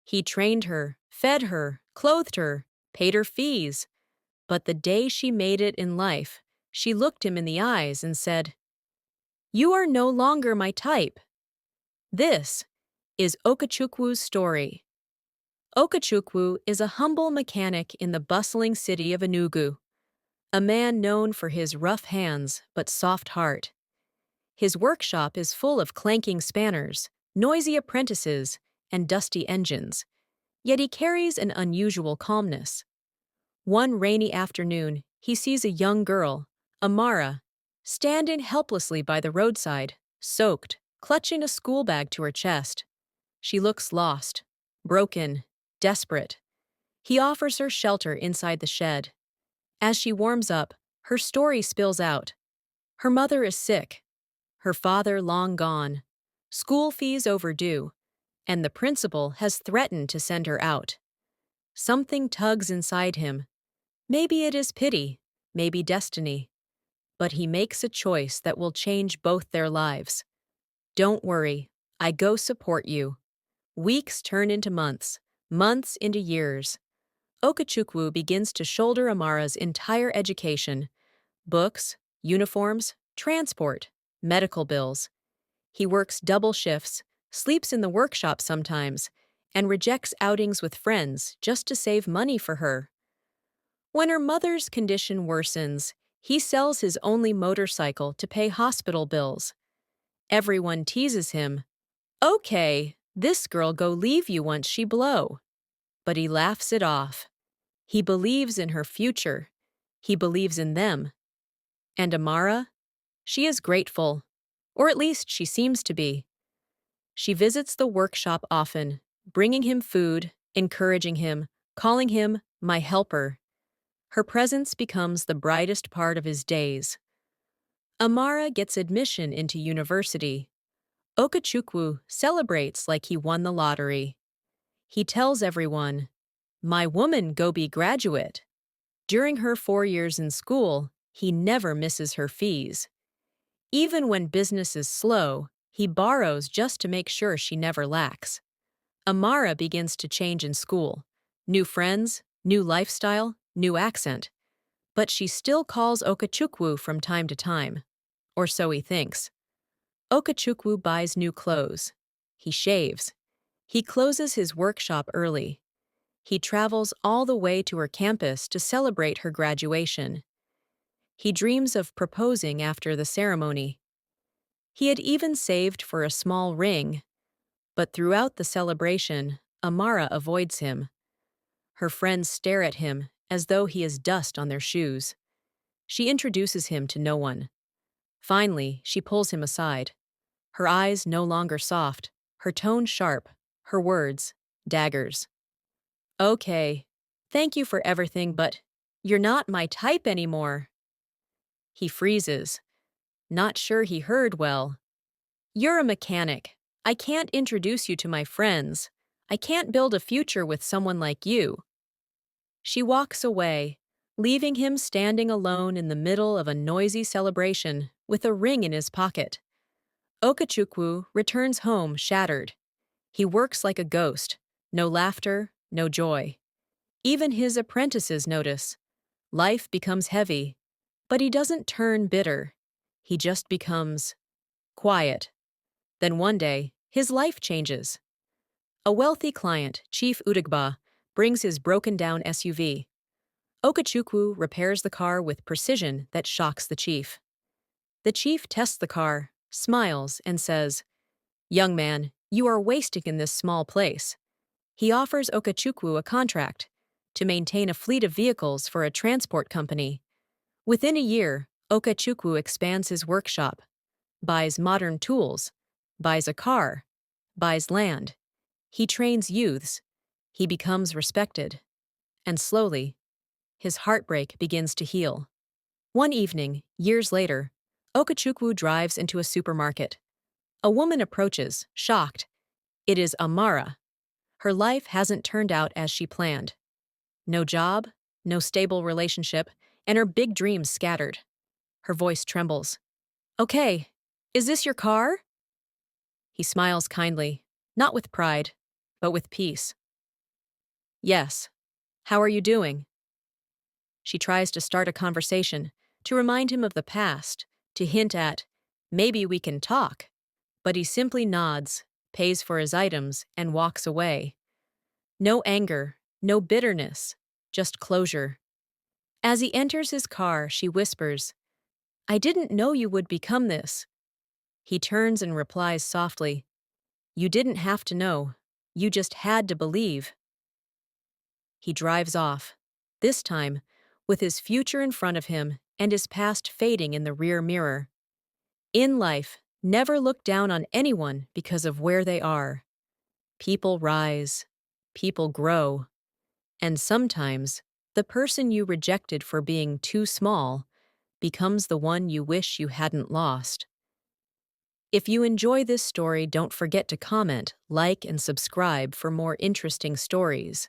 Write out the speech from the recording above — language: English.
He trained her, fed her, clothed her, paid her fees. But the day she made it in life, she looked him in the eyes and said, "You are no longer my type." This is Okechukwu's story. Okechukwu is a humble mechanic in the bustling city of Enugu, a man known for his rough hands but soft heart. His workshop is full of clanking spanners, noisy apprentices, and dusty engines, yet he carries an unusual calmness. One rainy afternoon, he sees a young girl, Amara, standing helplessly by the roadside, soaked, clutching a school bag to her chest. She looks lost, broken, desperate. He offers her shelter inside the shed. As she warms up, her story spills out. Her mother is sick, her father long gone, school fees overdue, and the principal has threatened to send her out. Something tugs inside him. Maybe it is pity, maybe destiny. But he makes a choice that will change both their lives. Don't worry, I go support you. Weeks turn into months, months into years. Okechukwu begins to shoulder Amara's entire education: books, uniforms, transport, medical bills. He works double shifts, sleeps in the workshop sometimes, and rejects outings with friends just to save money for her. When her mother's condition worsens, he sells his only motorcycle to pay hospital bills. Everyone teases him. "Okay, this girl go leave you once she blow." But he laughs it off. He believes in her future. He believes in them. And Amara? She is grateful, or at least she seems to be. She visits the workshop often, bringing him food, encouraging him, calling him my helper. Her presence becomes the brightest part of his days. Amara gets admission into university. Okechukwu celebrates like he won the lottery. He tells everyone, "My woman go be graduate." During her 4 years in school, he never misses her fees. Even when business is slow, he borrows just to make sure she never lacks. Amara begins to change in school. New friends, new lifestyle, new accent. But she still calls Okechukwu from time to time. Or so he thinks. Okechukwu buys new clothes. He shaves. He closes his workshop early. He travels all the way to her campus to celebrate her graduation. He dreams of proposing after the ceremony. He had even saved for a small ring, but throughout the celebration, Amara avoids him. Her friends stare at him as though he is dust on their shoes. She introduces him to no one. Finally, she pulls him aside. Her eyes no longer soft, her tone sharp, her words daggers. "Okay, thank you for everything, but you're not my type anymore." He freezes, not sure he heard well. "You're a mechanic. I can't introduce you to my friends. I can't build a future with someone like you." She walks away, leaving him standing alone in the middle of a noisy celebration with a ring in his pocket. Okechukwu returns home shattered. He works like a ghost, no laughter, no joy. Even his apprentices notice. Life becomes heavy, but he doesn't turn bitter. He just becomes quiet. Then one day, his life changes. A wealthy client, Chief Udagba, brings his broken-down SUV. Okechukwu repairs the car with precision that shocks the chief. The chief tests the car, smiles, and says, "Young man, you are wasting in this small place." He offers Okechukwu a contract to maintain a fleet of vehicles for a transport company. Within a year, Okechukwu expands his workshop, buys modern tools, buys a car, buys land. He trains youths. He becomes respected. And slowly, his heartbreak begins to heal. One evening, years later, Okechukwu drives into a supermarket. A woman approaches, shocked. It is Amara. Her life hasn't turned out as she planned. No job, no stable relationship, and her big dreams scattered. Her voice trembles. "Okay, is this your car?" He smiles kindly, not with pride, but with peace. Yes. How are you doing? She tries to start a conversation, to remind him of the past, to hint at, maybe we can talk. But he simply nods, pays for his items, and walks away. No anger, no bitterness, just closure. As he enters his car, she whispers, I didn't know you would become this. He turns and replies softly, You didn't have to know. You just had to believe. He drives off, this time with his future in front of him and his past fading in the rear mirror. In life, never look down on anyone because of where they are. People rise, people grow, and sometimes the person you rejected for being too small becomes the one you wish you hadn't lost. If you enjoy this story, don't forget to comment, like, and subscribe for more interesting stories.